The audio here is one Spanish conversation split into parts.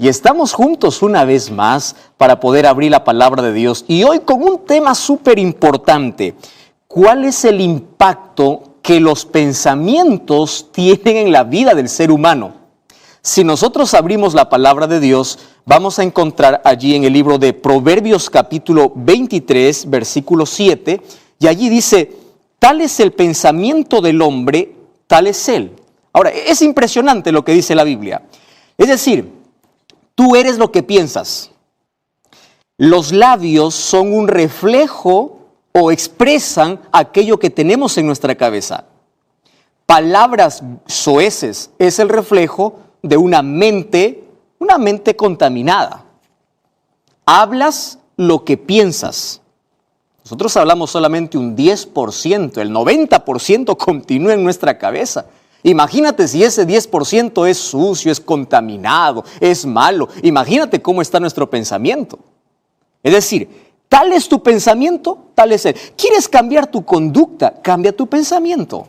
Y estamos juntos una vez más para poder abrir la palabra de Dios. Y hoy con un tema súper importante. ¿Cuál es el impacto que los pensamientos tienen en la vida del ser humano? Si nosotros abrimos la palabra de Dios, vamos a encontrar allí en el libro de Proverbios capítulo 23, versículo 7, y allí dice, tal es el pensamiento del hombre, tal es él. Ahora, es impresionante lo que dice la Biblia. Es decir, tú eres lo que piensas. Los labios son un reflejo o expresan aquello que tenemos en nuestra cabeza. Palabras soeces es el reflejo de una mente contaminada. Hablas lo que piensas. Nosotros hablamos solamente un 10%, el 90% continúa en nuestra cabeza. Imagínate si ese 10% es sucio, es contaminado, es malo. Imagínate cómo está nuestro pensamiento. Es decir, tal es tu pensamiento, tal es él. ¿Quieres cambiar tu conducta? Cambia tu pensamiento.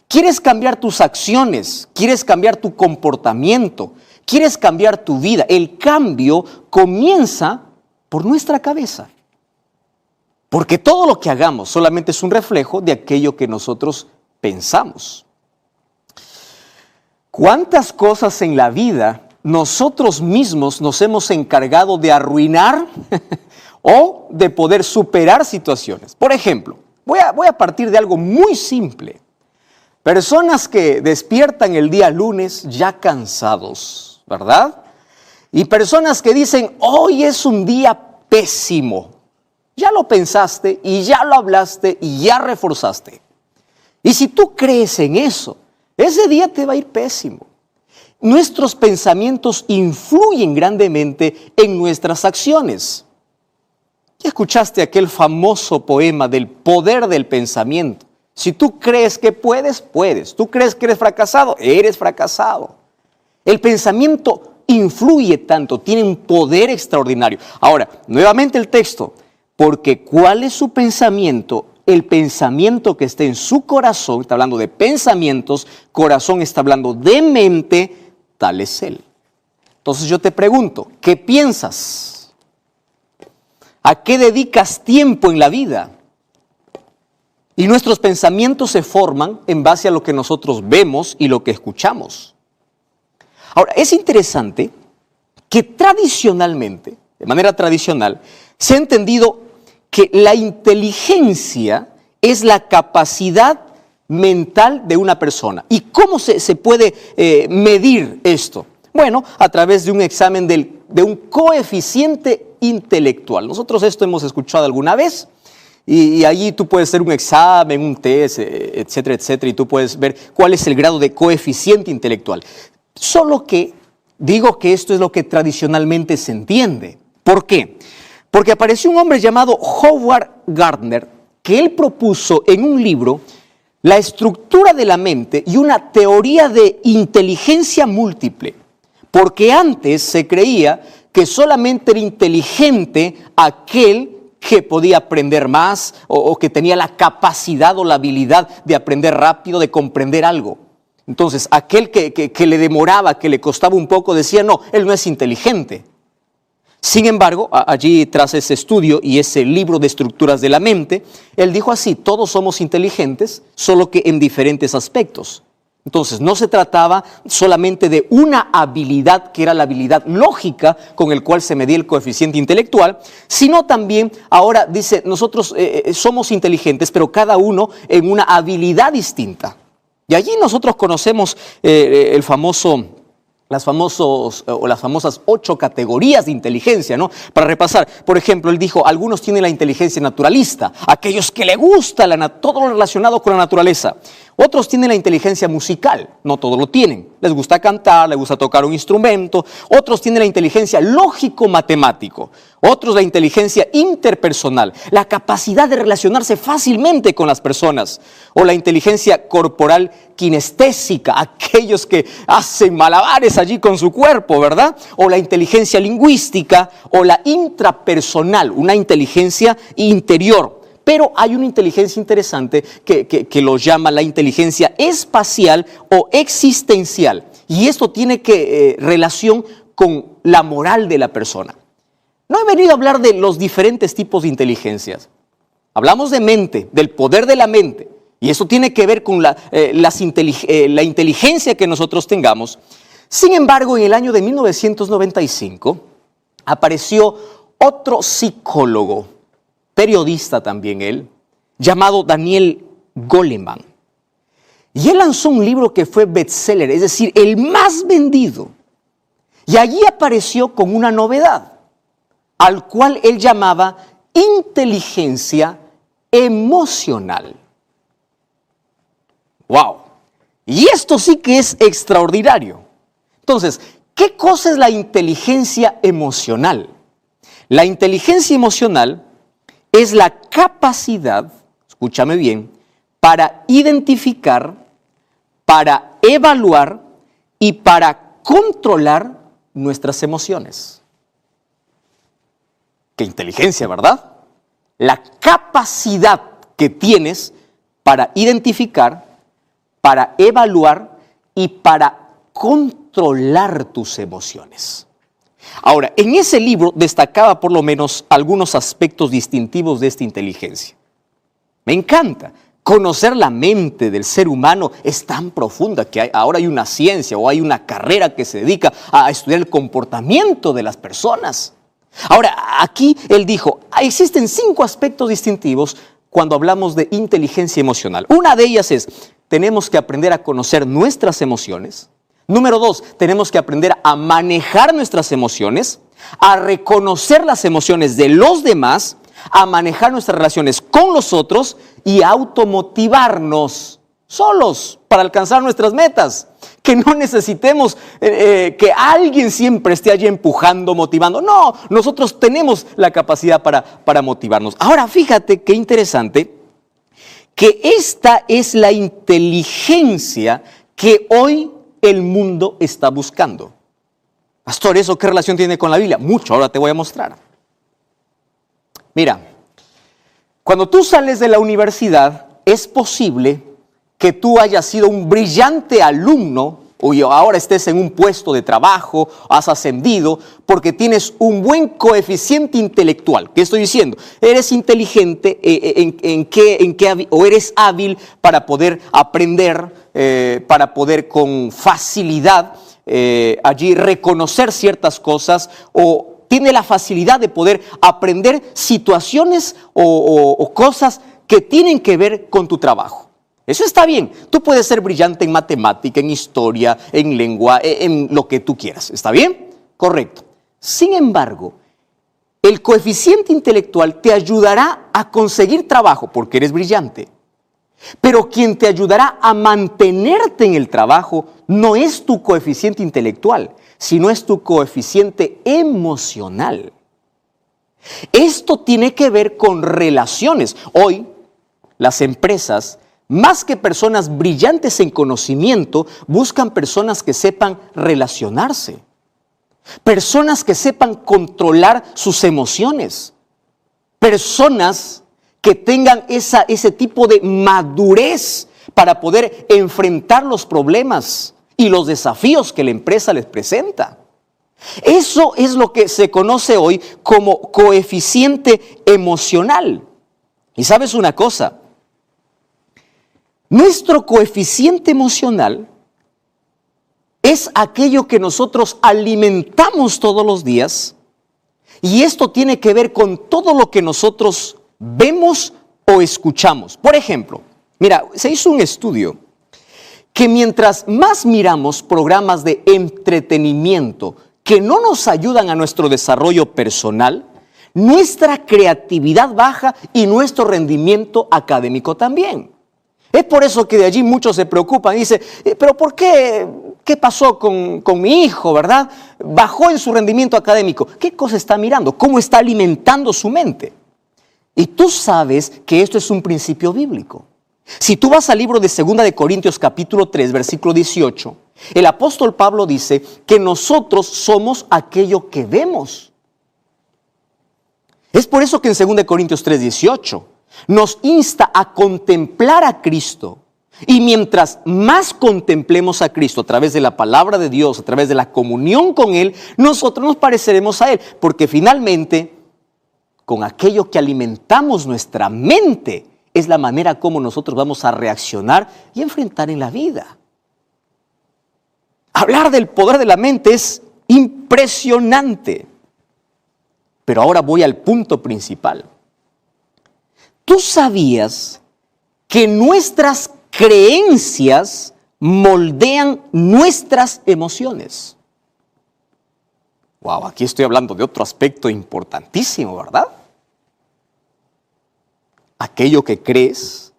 ¿Quieres cambiar tus acciones? ¿Quieres cambiar tu comportamiento? ¿Quieres cambiar tu vida? El cambio comienza por nuestra cabeza. Porque todo lo que hagamos solamente es un reflejo de aquello que nosotros pensamos. ¿Cuántas cosas en la vida nosotros mismos nos hemos encargado de arruinar o de poder superar situaciones? Por ejemplo, voy a partir de algo muy simple. Personas que despiertan el día lunes ya cansados, ¿verdad? Y personas que dicen, hoy es un día pésimo. Ya lo pensaste y ya lo hablaste y ya reforzaste. Y si tú crees en eso, ese día te va a ir pésimo. Nuestros pensamientos influyen grandemente en nuestras acciones. ¿Ya escuchaste aquel famoso poema del poder del pensamiento? Si tú crees que puedes, puedes. Tú crees que eres fracasado, eres fracasado. El pensamiento influye tanto, tiene un poder extraordinario. Ahora, nuevamente el texto, porque ¿cuál es su pensamiento? El pensamiento que está en su corazón, está hablando de pensamientos, corazón está hablando de mente, tal es él. Entonces yo te pregunto, ¿qué piensas? ¿A qué dedicas tiempo en la vida? Y nuestros pensamientos se forman en base a lo que nosotros vemos y lo que escuchamos. Ahora, es interesante que tradicionalmente, de manera tradicional, se ha entendido que la inteligencia es la capacidad mental de una persona. ¿Y cómo se puede medir esto? Bueno, a través de un examen de un coeficiente intelectual. Nosotros esto hemos escuchado alguna vez. Y allí tú puedes hacer un examen, un test, etcétera, etcétera, y tú puedes ver cuál es el grado de coeficiente intelectual. Solo que digo que esto es lo que tradicionalmente se entiende. ¿Por qué? Porque apareció un hombre llamado Howard Gardner, que él propuso en un libro la estructura de la mente y una teoría de inteligencia múltiple. Porque antes se creía que solamente era inteligente aquel que podía aprender más o que tenía la capacidad o la habilidad de aprender rápido, de comprender algo. Entonces, aquel que le demoraba, que le costaba un poco, decía, no, él no es inteligente. Sin embargo, allí tras ese estudio y ese libro de estructuras de la mente, él dijo así, todos somos inteligentes, solo que en diferentes aspectos. Entonces, no se trataba solamente de una habilidad, que era la habilidad lógica con el cual se medía el coeficiente intelectual, sino también, ahora dice, nosotros somos inteligentes, pero cada uno en una habilidad distinta. Y allí nosotros conocemos las famosas 8 categorías de inteligencia, ¿no? Para repasar, por ejemplo, él dijo, algunos tienen la inteligencia naturalista, aquellos que le gusta todo lo relacionado con la naturaleza. Otros tienen la inteligencia musical, no todos lo tienen. Les gusta cantar, les gusta tocar un instrumento. Otros tienen la inteligencia lógico-matemático. Otros la inteligencia interpersonal, la capacidad de relacionarse fácilmente con las personas. O la inteligencia corporal kinestésica, aquellos que hacen malabares allí con su cuerpo, ¿verdad? O la inteligencia lingüística o la intrapersonal, una inteligencia interior. Pero hay una inteligencia interesante que lo llama la inteligencia espacial o existencial. Y esto tiene relación con la moral de la persona. No he venido a hablar de los diferentes tipos de inteligencias. Hablamos de mente, del poder de la mente, y eso tiene que ver con la inteligencia que nosotros tengamos. Sin embargo, en el año de 1995 apareció otro psicólogo, periodista también él, llamado Daniel Goleman. Y él lanzó un libro que fue bestseller, es decir, el más vendido. Y allí apareció con una novedad, al cual él llamaba inteligencia emocional. ¡Wow! Y esto sí que es extraordinario. Entonces, ¿qué cosa es la inteligencia emocional? La inteligencia emocional es la capacidad, escúchame bien, para identificar, para evaluar y para controlar nuestras emociones. ¡Qué inteligencia!, ¿verdad? La capacidad que tienes para identificar, para evaluar y para controlar tus emociones. Ahora, en ese libro destacaba por lo menos algunos aspectos distintivos de esta inteligencia. Me encanta. Conocer la mente del ser humano es tan profunda que ahora hay una ciencia o hay una carrera que se dedica a estudiar el comportamiento de las personas. Ahora, aquí él dijo, existen 5 aspectos distintivos cuando hablamos de inteligencia emocional. Una de ellas es, tenemos que aprender a conocer nuestras emociones. Número 2, tenemos que aprender a manejar nuestras emociones, a reconocer las emociones de los demás, a manejar nuestras relaciones con los otros y a automotivarnos solos para alcanzar nuestras metas. Que no necesitemos que alguien siempre esté allí empujando, motivando. No, nosotros tenemos la capacidad para motivarnos. Ahora, fíjate qué interesante, que esta es la inteligencia que hoy el mundo está buscando. Pastor, ¿eso qué relación tiene con la Biblia? Mucho, ahora te voy a mostrar. Mira, cuando tú sales de la universidad, es posible que tú hayas sido un brillante alumno o ahora estés en un puesto de trabajo, has ascendido, porque tienes un buen coeficiente intelectual. ¿Qué estoy diciendo? Eres inteligente o eres hábil para poder aprender, para poder con facilidad allí reconocer ciertas cosas o tiene la facilidad de poder aprender situaciones o cosas que tienen que ver con tu trabajo. Eso está bien. Tú puedes ser brillante en matemática, en historia, en lengua, en lo que tú quieras. ¿Está bien? Correcto. Sin embargo, el coeficiente intelectual te ayudará a conseguir trabajo porque eres brillante. Pero quien te ayudará a mantenerte en el trabajo no es tu coeficiente intelectual, sino es tu coeficiente emocional. Esto tiene que ver con relaciones. Hoy, las empresas, más que personas brillantes en conocimiento, buscan personas que sepan relacionarse. Personas que sepan controlar sus emociones. Personas que tengan ese tipo de madurez para poder enfrentar los problemas y los desafíos que la empresa les presenta. Eso es lo que se conoce hoy como coeficiente emocional. Y sabes una cosa, nuestro coeficiente emocional es aquello que nosotros alimentamos todos los días y esto tiene que ver con todo lo que nosotros vemos o escuchamos. Por ejemplo, mira, se hizo un estudio que mientras más miramos programas de entretenimiento que no nos ayudan a nuestro desarrollo personal, nuestra creatividad baja y nuestro rendimiento académico también. Es por eso que de allí muchos se preocupan y dicen, pero ¿por qué? ¿Qué pasó con mi hijo, verdad? Bajó en su rendimiento académico. ¿Qué cosa está mirando? ¿Cómo está alimentando su mente? Y tú sabes que esto es un principio bíblico. Si tú vas al libro de 2 de Corintios capítulo 3, versículo 18, el apóstol Pablo dice que nosotros somos aquello que vemos. Es por eso que en 2 de Corintios 3, 18 nos insta a contemplar a Cristo Y mientras más contemplemos a Cristo a través de la palabra de Dios, a través de la comunión con Él, nosotros nos pareceremos a Él, porque finalmente, con aquello que alimentamos nuestra mente, es la manera como nosotros vamos a reaccionar y enfrentar en la vida. Hablar del poder de la mente es impresionante. Pero ahora voy al punto principal. ¿Tú sabías que nuestras creencias moldean nuestras emociones? Wow, aquí estoy hablando de otro aspecto importantísimo, ¿verdad? Aquello que crees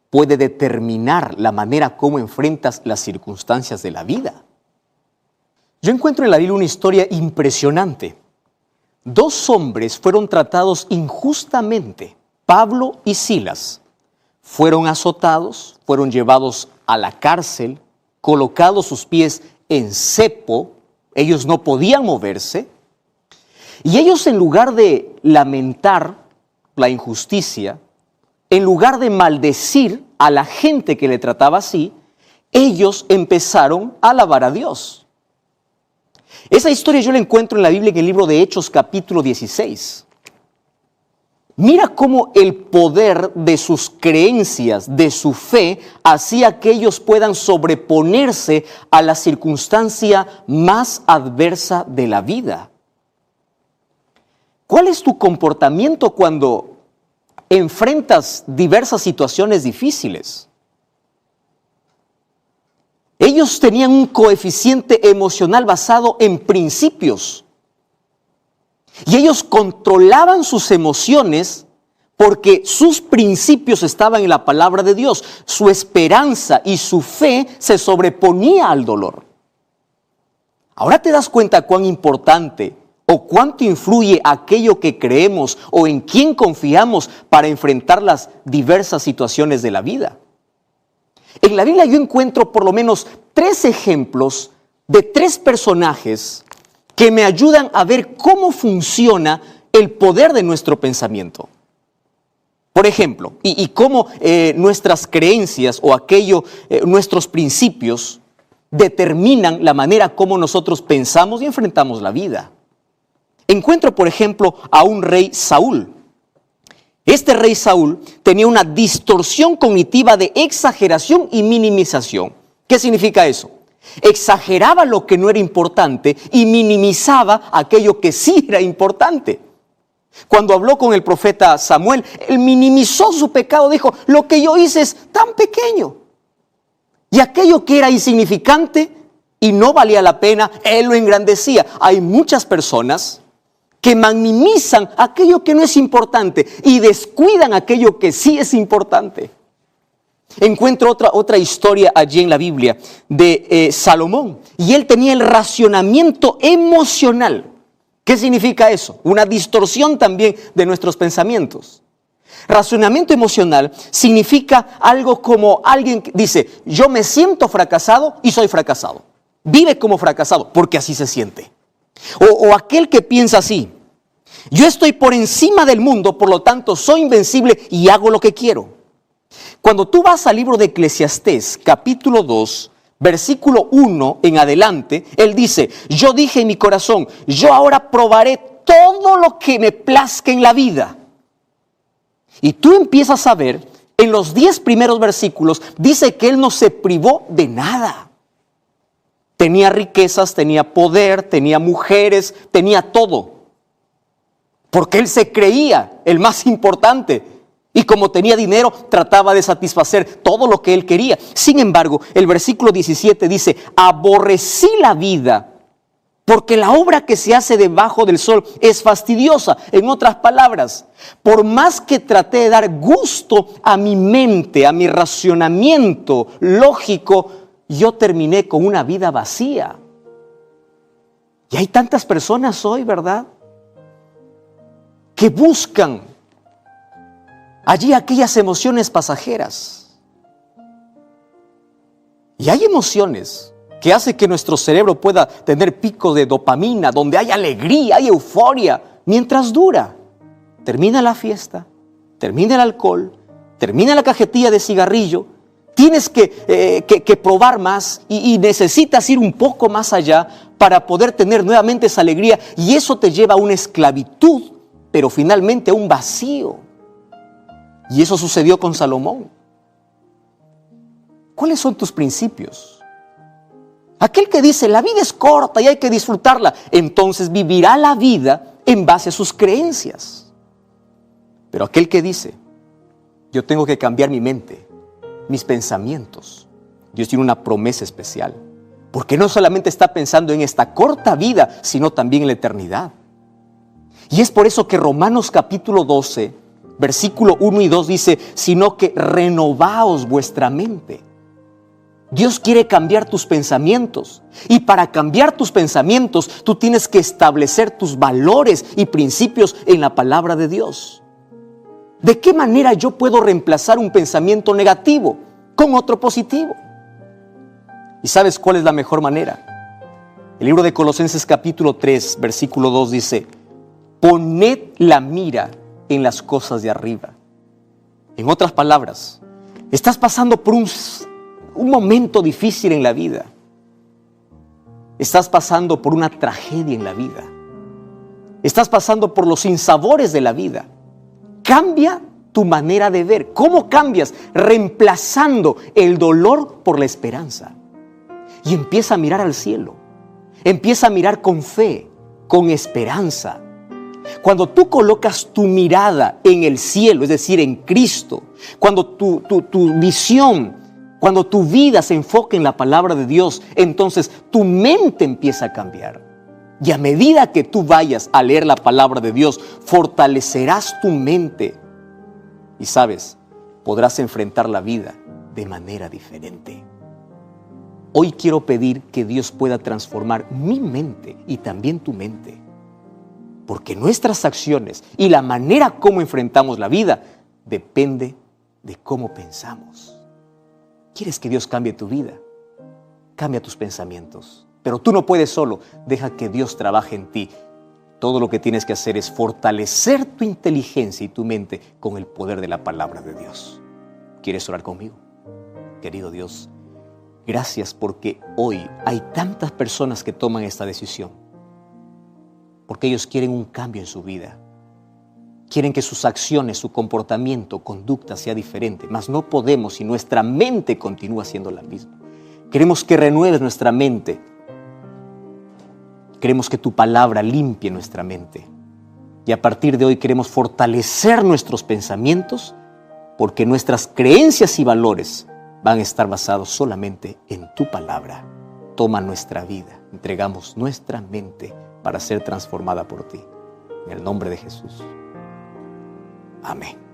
puede determinar la manera como enfrentas las circunstancias de la vida. Yo encuentro en la Biblia una historia impresionante. 2 hombres fueron tratados injustamente, Pablo y Silas. Fueron azotados, fueron llevados a la cárcel, colocados sus pies en cepo, ellos no podían moverse, y ellos, en lugar de lamentar la injusticia, en lugar de maldecir a la gente que le trataba así, ellos empezaron a alabar a Dios. Esa historia yo la encuentro en la Biblia en el libro de Hechos, capítulo 16. Mira cómo el poder de sus creencias, de su fe, hacía que ellos puedan sobreponerse a la circunstancia más adversa de la vida. ¿Cuál es tu comportamiento cuando enfrentas diversas situaciones difíciles? Ellos tenían un coeficiente emocional basado en principios. Y ellos controlaban sus emociones porque sus principios estaban en la palabra de Dios. Su esperanza y su fe se sobreponía al dolor. Ahora te das cuenta cuán importante o cuánto influye aquello que creemos o en quién confiamos para enfrentar las diversas situaciones de la vida. En la Biblia yo encuentro por lo menos 3 ejemplos de 3 personajes que me ayudan a ver cómo funciona el poder de nuestro pensamiento. Por ejemplo, y cómo nuestras creencias o nuestros principios determinan la manera como nosotros pensamos y enfrentamos la vida. Encuentro, por ejemplo, a un rey Saúl. Este rey Saúl tenía una distorsión cognitiva de exageración y minimización. ¿Qué significa eso? Exageraba lo que no era importante y minimizaba aquello que sí era importante. Cuando habló con el profeta Samuel, él minimizó su pecado, dijo, lo que yo hice es tan pequeño. Y aquello que era insignificante y no valía la pena, él lo engrandecía. Hay muchas personas que minimizan aquello que no es importante y descuidan aquello que sí es importante. Encuentro otra historia allí en la Biblia de Salomón, y él tenía el racionamiento emocional. ¿Qué significa eso? Una distorsión también de nuestros pensamientos. Racionamiento emocional significa algo como alguien que dice, yo me siento fracasado y soy fracasado. Vive como fracasado porque así se siente. O aquel que piensa así, yo estoy por encima del mundo, por lo tanto soy invencible y hago lo que quiero. Cuando tú vas al libro de Eclesiastés, capítulo 2, versículo 1 en adelante, él dice, yo dije en mi corazón, yo ahora probaré todo lo que me plazca en la vida. Y tú empiezas a ver, en los 10 primeros versículos, dice que él no se privó de nada. Tenía riquezas, tenía poder, tenía mujeres, tenía todo. Porque él se creía el más importante. Y como tenía dinero, trataba de satisfacer todo lo que él quería. Sin embargo, el versículo 17 dice, aborrecí la vida, porque la obra que se hace debajo del sol es fastidiosa. En otras palabras, por más que traté de dar gusto a mi mente, a mi racionamiento lógico, yo terminé con una vida vacía. Y hay tantas personas hoy, ¿verdad?, que buscan allí aquellas emociones pasajeras. Y hay emociones que hacen que nuestro cerebro pueda tener picos de dopamina, donde hay alegría, hay euforia, mientras dura. Termina la fiesta, termina el alcohol, termina la cajetilla de cigarrillo, tienes que probar más y necesitas ir un poco más allá para poder tener nuevamente esa alegría, y eso te lleva a una esclavitud, pero finalmente a un vacío. Y eso sucedió con Salomón. ¿Cuáles son tus principios? Aquel que dice, la vida es corta y hay que disfrutarla, entonces vivirá la vida en base a sus creencias. Pero aquel que dice, yo tengo que cambiar mi mente, mis pensamientos, Dios tiene una promesa especial, porque no solamente está pensando en esta corta vida, sino también en la eternidad. Y es por eso que Romanos capítulo 12, versículo 1 y 2 dice, sino que renovaos vuestra mente. Dios quiere cambiar tus pensamientos, y para cambiar tus pensamientos tú tienes que establecer tus valores y principios en la palabra de Dios. ¿De qué manera yo puedo reemplazar un pensamiento negativo con otro positivo? ¿Y sabes cuál es la mejor manera? El libro de Colosenses capítulo 3, versículo 2 dice, poned la mira en las cosas de arriba. En otras palabras, estás pasando por un momento difícil en la vida. Estás pasando por una tragedia en la vida. Estás pasando por los sinsabores de la vida. Cambia tu manera de ver. ¿Cómo cambias? Reemplazando el dolor por la esperanza. Y empieza a mirar al cielo. Empieza a mirar con fe, con esperanza. Cuando tú colocas tu mirada en el cielo, es decir, en Cristo, cuando tu visión, cuando tu vida se enfoca en la palabra de Dios, entonces tu mente empieza a cambiar. Y a medida que tú vayas a leer la palabra de Dios, fortalecerás tu mente. Y sabes, podrás enfrentar la vida de manera diferente. Hoy quiero pedir que Dios pueda transformar mi mente y también tu mente. Porque nuestras acciones y la manera como enfrentamos la vida depende de cómo pensamos. ¿Quieres que Dios cambie tu vida? Cambia tus pensamientos. Pero tú no puedes solo. Deja que Dios trabaje en ti. Todo lo que tienes que hacer es fortalecer tu inteligencia y tu mente con el poder de la palabra de Dios. ¿Quieres orar conmigo? Querido Dios, gracias porque hoy hay tantas personas que toman esta decisión. Porque ellos quieren un cambio en su vida. Quieren que sus acciones, su comportamiento, conducta sea diferente. Mas no podemos si nuestra mente continúa siendo la misma. Queremos que renueves nuestra mente. Queremos que tu palabra limpie nuestra mente. Y a partir de hoy queremos fortalecer nuestros pensamientos, porque nuestras creencias y valores van a estar basados solamente en tu palabra. Toma nuestra vida, entregamos nuestra mente para ser transformada por ti. En el nombre de Jesús. Amén.